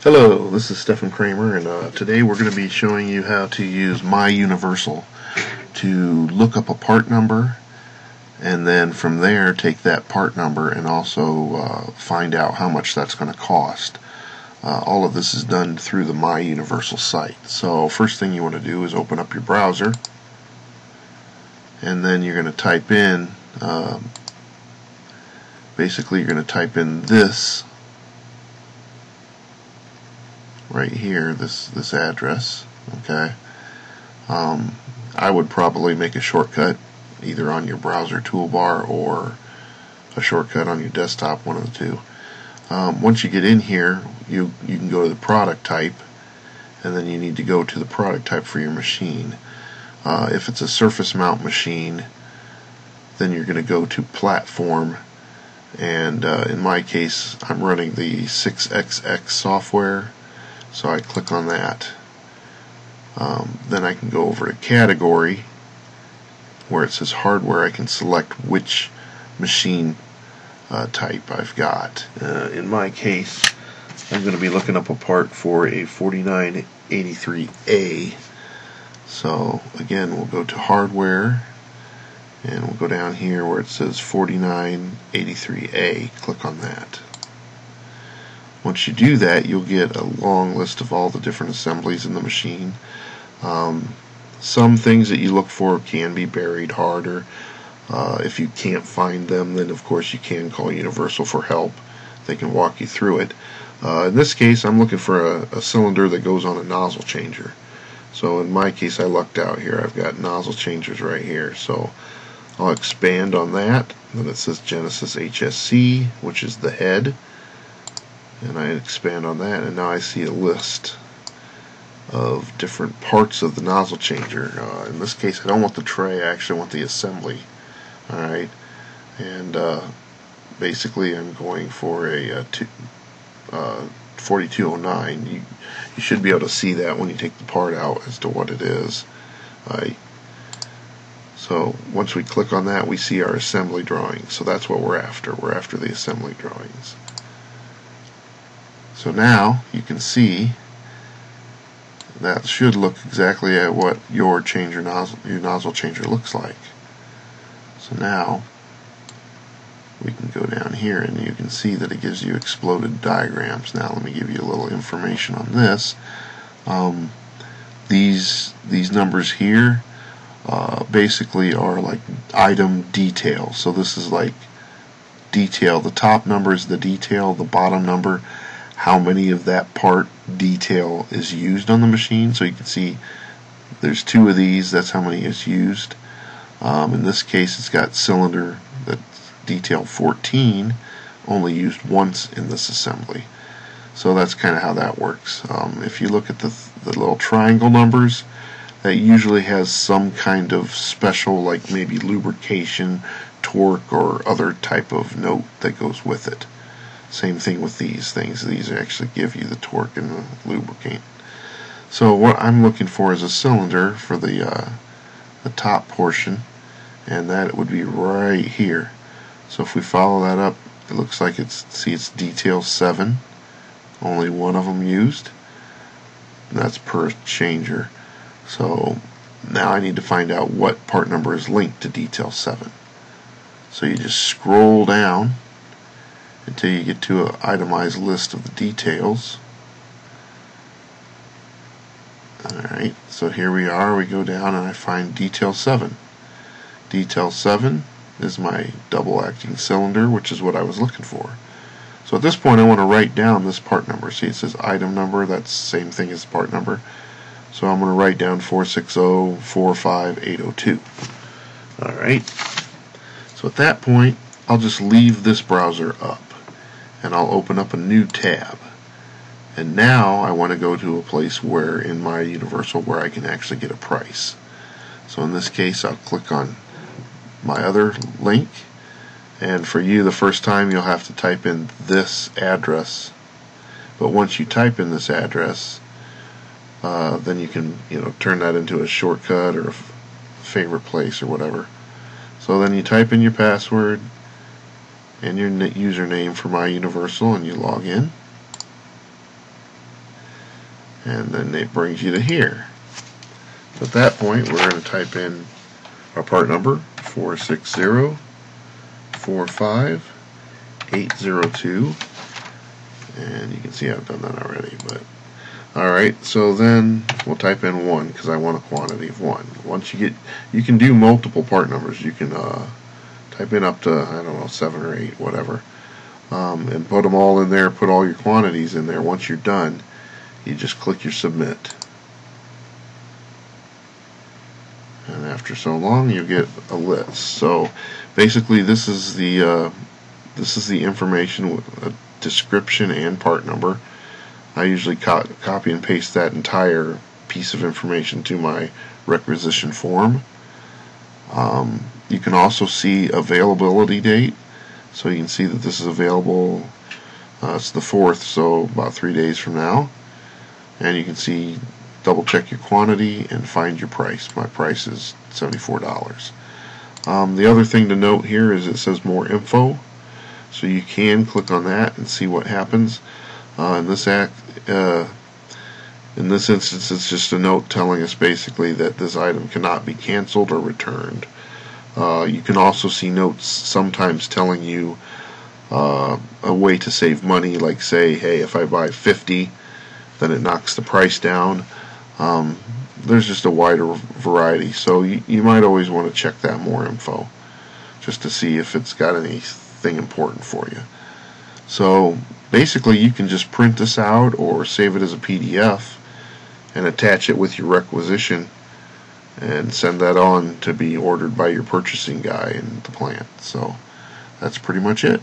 Hello, this is Stephen Kramer, and today we're going to be showing you how to use MyUniversal to look up a part number, and then from there take that part number and also find out how much that's going to cost. All of this is done through the MyUniversal site. So first thing you want to do is open up your browser, and then you're going to type in, basically you're going to type in this right here, this address. Okay. I would probably make a shortcut either on your browser toolbar or a shortcut on your desktop, one of the two. Once you get in here, you can go to the product type, and then you need to go to the product type for your machine. If it's a surface mount machine, then you're going to go to platform, and in my case I'm running the 6XX software, so I click on that. Then I can go over to category, where it says hardware. I can select which machine type I've got. In my case, I'm going to be looking up a part for a 4983A. So again, we'll go to hardware, and we'll go down here where it says 4983A. Click on that. Once you do that, you'll get a long list of all the different assemblies in the machine. Some things that you look for can be buried harder. If you can't find them, then of course you can call Universal for help. They can walk you through it. In this case, I'm looking for a cylinder that goes on a nozzle changer. So in my case, I lucked out here. I've got nozzle changers right here. So I'll expand on that. Then it says Genesis HSC, which is the head. And I expand on that, and now I see a list of different parts of the nozzle changer. In this case, I don't want the tray, I actually want the assembly. Alright, and basically I'm going for a 4209. You should be able to see that when you take the part out as to what it is. So once we click on that, we see our assembly drawings. So that's what we're after. We're after the assembly drawings. So now you can see that should look exactly at what your nozzle changer looks like. So now we can go down here, and you can see that it gives you exploded diagrams. Now let me give you a little information on this. These numbers here basically are like item detail. So this is like detail. The top number is the detail, the bottom number how many of that part detail is used on the machine. So you can see there's two of these, that's how many is used. In this case, it's got cylinder that's detail 14, only used once in this assembly. So that's kind of how that works. If you look at the little triangle numbers, that usually has some kind of special, like maybe lubrication, torque, or other type of note that goes with it. Same thing with these things. These actually give you the torque and the lubricant. So what I'm looking for is a cylinder for the top portion, and that would be right here. So if we follow that up, it looks like it's detail 7, only one of them used, and that's per changer. So now I need to find out what part number is linked to detail 7. So you just scroll down until you get to an itemized list of the details. Alright, so here we are. We go down and I find detail 7. Detail 7 is my double acting cylinder, which is what I was looking for. So at this point I want to write down this part number. See, it says item number, that's the same thing as part number. So I'm going to write down 46045802. Alright, so at that point I'll just leave this browser up, and I'll open up a new tab. And now I want to go to a place where in MyUniversal where I can actually get a price. So in this case, I'll click on my other link, and for you the first time you'll have to type in this address. But once you type in this address, then you can turn that into a shortcut or a favorite place or whatever. So then you type in your password and your username for MyUniversal, and you log in. and then it brings you to here. At that point, we're going to type in our part number, 46045802, and you can see I've done that already. But alright, so then we'll type in 1 because I want a quantity of 1. Once you can do multiple part numbers. You can type in up to, I don't know, 7 or 8, whatever, and put them all in there, put all your quantities in there. Once you're done, you just click your submit. And after so long, you get a list. So basically, this is the information with a description and part number. I usually copy and paste that entire piece of information to my requisition form. You can also see availability date, so you can see that this is available. It's the 4th, so about 3 days from now. And you can see, double check your quantity and find your price. My price is $74. The other thing to note here is it says more info, so you can click on that and see what happens. In this instance, it's just a note telling us basically that this item cannot be canceled or returned. You can also see notes sometimes telling you a way to save money, like say, hey, if I buy 50, then it knocks the price down. There's just a wider variety, so you might always want to check that more info just to see if it's got anything important for you. So basically, you can just print this out or save it as a PDF and attach it with your requisition and send that on to be ordered by your purchasing guy in the plant. So that's pretty much it.